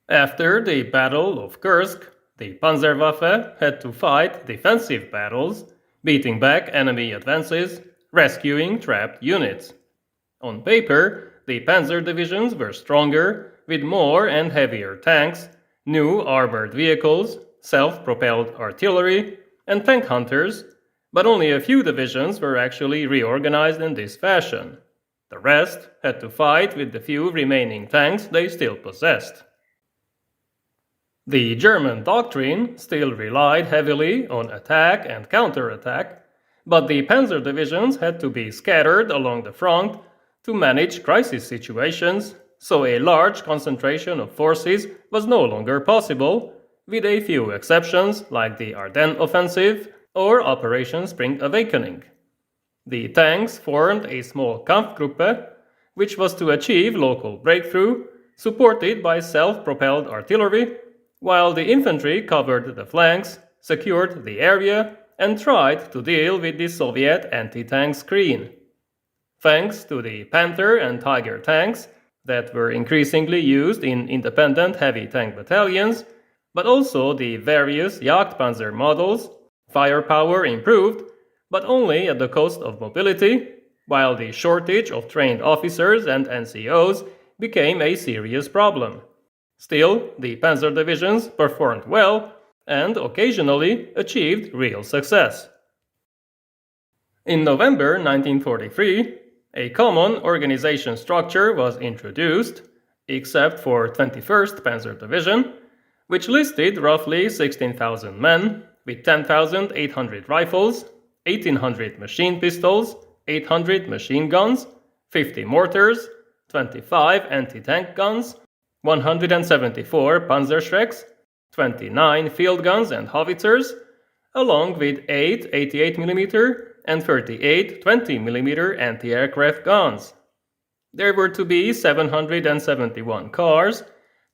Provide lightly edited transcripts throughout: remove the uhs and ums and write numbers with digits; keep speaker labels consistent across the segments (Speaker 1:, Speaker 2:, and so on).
Speaker 1: After the Battle of Kursk, the Panzerwaffe had to fight defensive battles, beating back enemy advances, rescuing trapped units. On paper, the panzer divisions were stronger, with more and heavier tanks, new armored vehicles, self-propelled artillery, and tank hunters, but only a few divisions were actually reorganized in this fashion. The rest had to fight with the few remaining tanks they still possessed. The German doctrine still relied heavily on attack and counterattack, but the panzer divisions had to be scattered along the front to manage crisis situations, so a large concentration of forces was no longer possible, with a few exceptions like the Ardennes Offensive or Operation Spring Awakening. The tanks formed a small Kampfgruppe, which was to achieve local breakthrough, supported by self-propelled artillery, while the infantry covered the flanks, secured the area, and tried to deal with the Soviet anti-tank screen. Thanks to the Panther and Tiger tanks that were increasingly used in independent heavy tank battalions, but also the various Jagdpanzer models, firepower improved, but only at the cost of mobility, while the shortage of trained officers and NCOs became a serious problem. Still, the panzer divisions performed well and occasionally achieved real success. In November 1943, a common organization structure was introduced, except for 21st Panzer Division, which listed roughly 16,000 men with 10,800 rifles, 1,800 machine pistols, 800 machine guns, 50 mortars, 25 anti-tank guns, 174 Panzerschrecks, 29 field guns and howitzers, along with 8 88mm and 38 20mm anti-aircraft guns. There were to be 771 cars,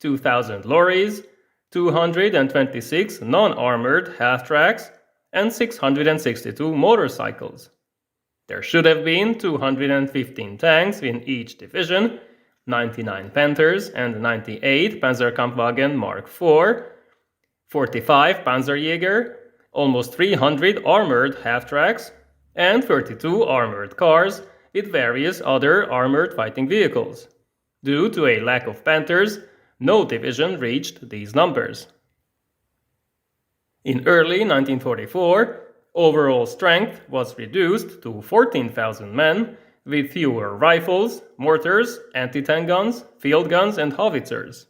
Speaker 1: 2,000 lorries, 226 non-armored half-tracks, and 662 motorcycles. There should have been 215 tanks in each division, 99 Panthers and 98 Panzerkampfwagen Mark IV, 45 Panzerjäger, almost 300 armored half-tracks, and 32 armored cars with various other armored fighting vehicles. Due to a lack of Panthers, no division reached these numbers. In early 1944, overall strength was reduced to 14,000 men, with fewer rifles, mortars, anti-tank guns, field guns, and howitzers.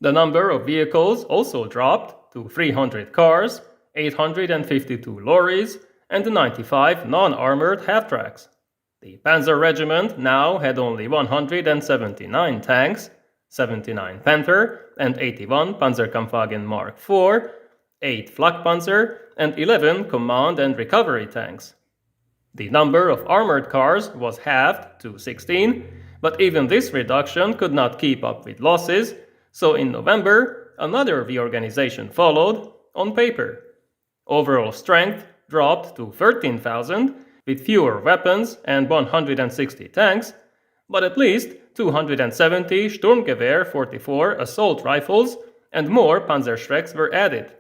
Speaker 1: The number of vehicles also dropped to 300 cars, 852 lorries, and 95 non-armored half-tracks. The Panzer Regiment now had only 179 tanks, 79 Panther and 81 Panzerkampfwagen Mark IV, 8 Flakpanzer, and 11 command and recovery tanks. The number of armored cars was halved to 16, but even this reduction could not keep up with losses, so in November, another reorganization followed on paper. Overall strength dropped to 13,000, with fewer weapons and 160 tanks, but at least 270 Sturmgewehr 44 assault rifles and more Panzerschrecks were added.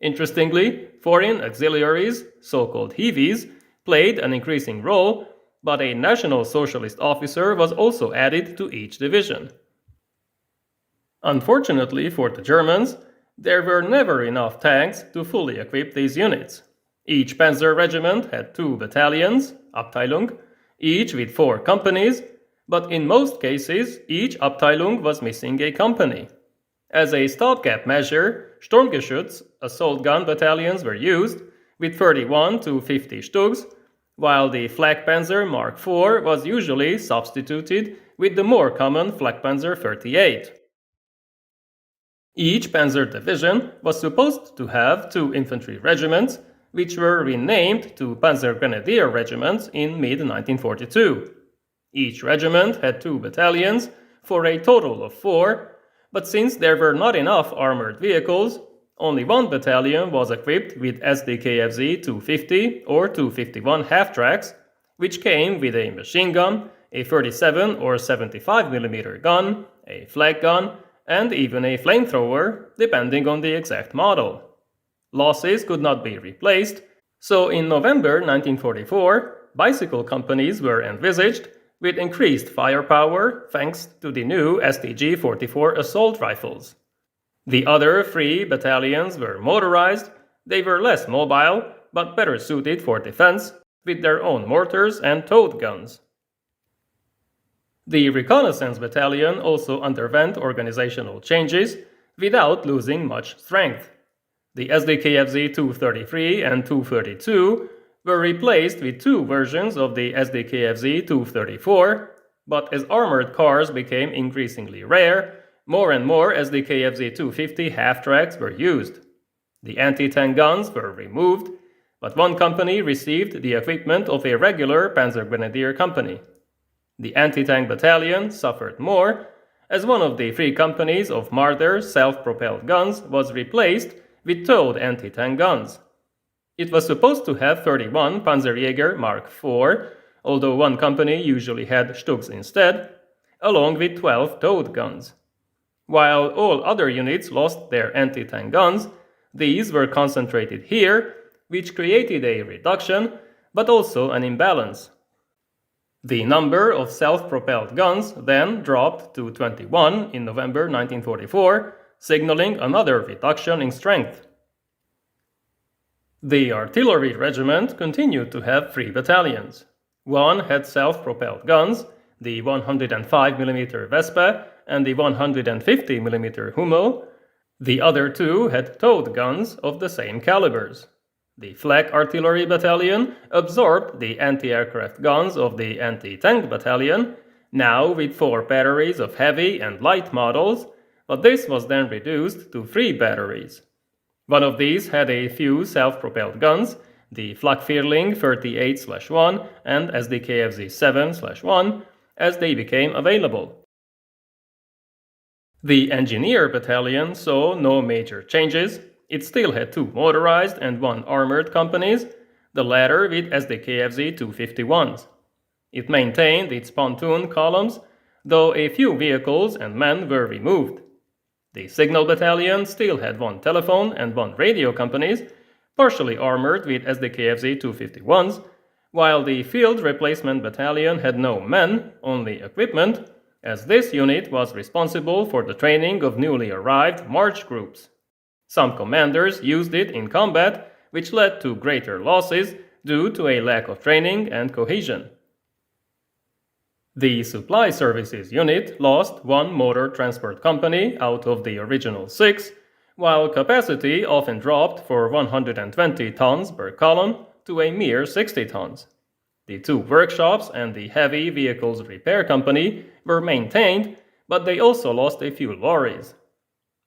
Speaker 1: Interestingly, foreign auxiliaries, so-called Heavies, played an increasing role, but a National Socialist officer was also added to each division. Unfortunately for the Germans, there were never enough tanks to fully equip these units. Each Panzer regiment had 2 battalions, Abteilung, each with 4 companies, but in most cases, each Abteilung was missing a company. As a stopgap measure, Sturmgeschütz assault gun battalions were used, with 31 to 50 Stugs, while the Flakpanzer Mark IV was usually substituted with the more common Flakpanzer 38. Each panzer division was supposed to have 2 infantry regiments, which were renamed to Panzer Grenadier regiments in mid-1942. Each regiment had 2 battalions, for a total of 4, but since there were not enough armored vehicles, only 1 battalion was equipped with SDKFZ 250 or 251 half-tracks, which came with a machine gun, a 37 or 75mm gun, a flak gun, and even a flamethrower, depending on the exact model. Losses could not be replaced, so in November 1944, bicycle companies were envisaged with increased firepower thanks to the new STG-44 assault rifles. The other 3 battalions were motorized. They were less mobile, but better suited for defense, with their own mortars and towed guns. The Reconnaissance Battalion also underwent organizational changes without losing much strength. The SDKFZ 233 and 232 were replaced with 2 versions of the SDKFZ 234, but as armored cars became increasingly rare, more and more SDKFZ 250 half-tracks were used. The anti-tank guns were removed, but one company received the equipment of a regular Panzergrenadier company. The anti-tank battalion suffered more, as one of the 3 companies of Marder's self-propelled guns was replaced with towed anti-tank guns. It was supposed to have 31 Panzerjäger Mark IV, although one company usually had Stugs instead, along with 12 towed guns. While all other units lost their anti-tank guns, these were concentrated here, which created a reduction, but also an imbalance. The number of self-propelled guns then dropped to 21 in November 1944, signaling another reduction in strength. The artillery regiment continued to have 3 battalions. One had self-propelled guns, the 105mm Vespa and the 150mm Hummel. The other 2 had towed guns of the same calibers. The Flak Artillery Battalion absorbed the anti-aircraft guns of the anti-tank battalion, now with 4 batteries of heavy and light models, but this was then reduced to 3 batteries. One of these had a few self-propelled guns, the Flak-Vierling 38/1 and SDKFZ 7/1, as they became available. The Engineer Battalion saw no major changes. It still had 2 motorized and 1 armored companies, the latter with SDKFZ 251s. It maintained its pontoon columns, though a few vehicles and men were removed. The Signal Battalion still had 1 telephone and 1 radio companies, partially armored with SDKFZ 251s, while the Field Replacement Battalion had no men, only equipment, as this unit was responsible for the training of newly arrived march groups. Some commanders used it in combat, which led to greater losses due to a lack of training and cohesion. The Supply Services unit lost 1 motor transport company out of the original 6, while capacity often dropped for 120 tons per column to a mere 60 tons. The 2 workshops and the Heavy Vehicles Repair Company were maintained, but they also lost a few lorries.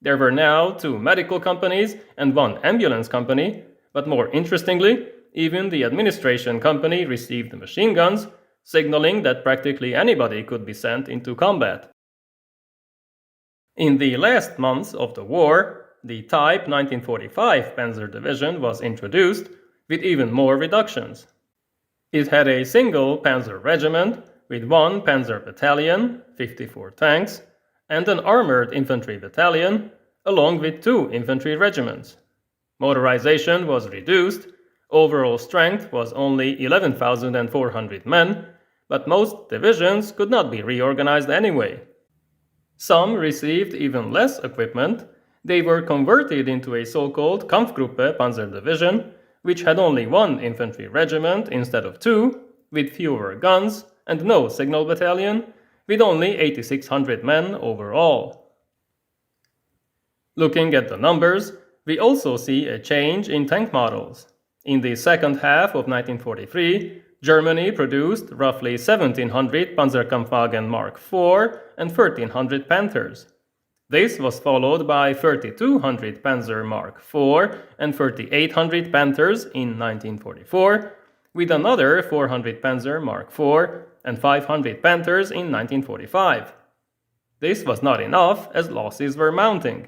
Speaker 1: There were now 2 medical companies and 1 ambulance company, but more interestingly, even the administration company received machine guns, signaling that practically anybody could be sent into combat. In the last months of the war, the Type 1945 Panzer Division was introduced, with even more reductions. It had a single Panzer regiment with 1 Panzer battalion, 54 tanks, and an armored infantry battalion, along with 2 infantry regiments. Motorization was reduced, overall strength was only 11,400 men, but most divisions could not be reorganized anyway. Some received even less equipment. They were converted into a so-called Kampfgruppe Panzer Division, which had only 1 infantry regiment instead of 2, with fewer guns and no signal battalion, with only 8,600 men overall. Looking at the numbers, we also see a change in tank models. In the second half of 1943, Germany produced roughly 1,700 Panzerkampfwagen Mark IV and 1,300 Panthers. This was followed by 3,200 Panzer Mark IV and 3,800 Panthers in 1944, with another 400 Panzer Mark IV and 500 Panthers in 1945. This was not enough, as losses were mounting.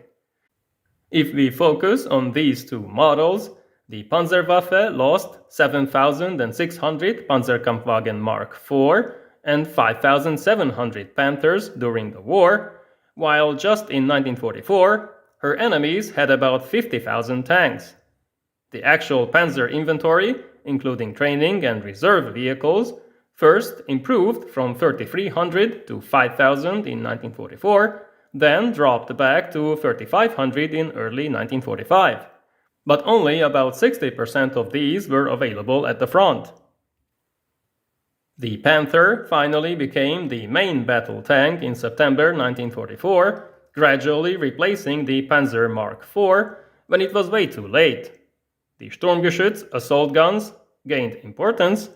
Speaker 1: If we focus on these 2 models, the Panzerwaffe lost 7,600 Panzerkampfwagen Mark IV and 5,700 Panthers during the war, while just in 1944, her enemies had about 50,000 tanks. The actual Panzer inventory, including training and reserve vehicles, first improved from 3,300 to 5,000 in 1944, then dropped back to 3,500 in early 1945. But only about 60% of these were available at the front. The Panther finally became the main battle tank in September 1944, gradually replacing the Panzer Mark IV when it was way too late. The Sturmgeschütz assault guns gained importance.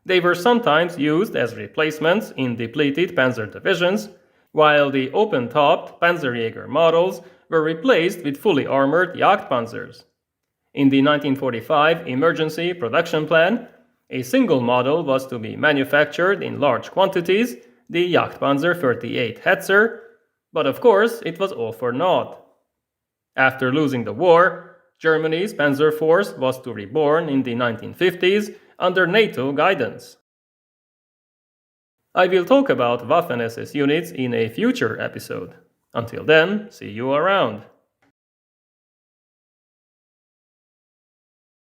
Speaker 1: They were sometimes used as replacements in depleted panzer divisions, while the open-topped Panzerjäger models were replaced with fully armored Jagdpanzers. In the 1945 emergency production plan, a single model was to be manufactured in large quantities, the Jagdpanzer 38 Hetzer, but of course it was all for naught. After losing the war, Germany's Panzer Force was to reborn in the 1950s under NATO guidance. I will talk about Waffen-SS units in a future episode. Until then, see you around.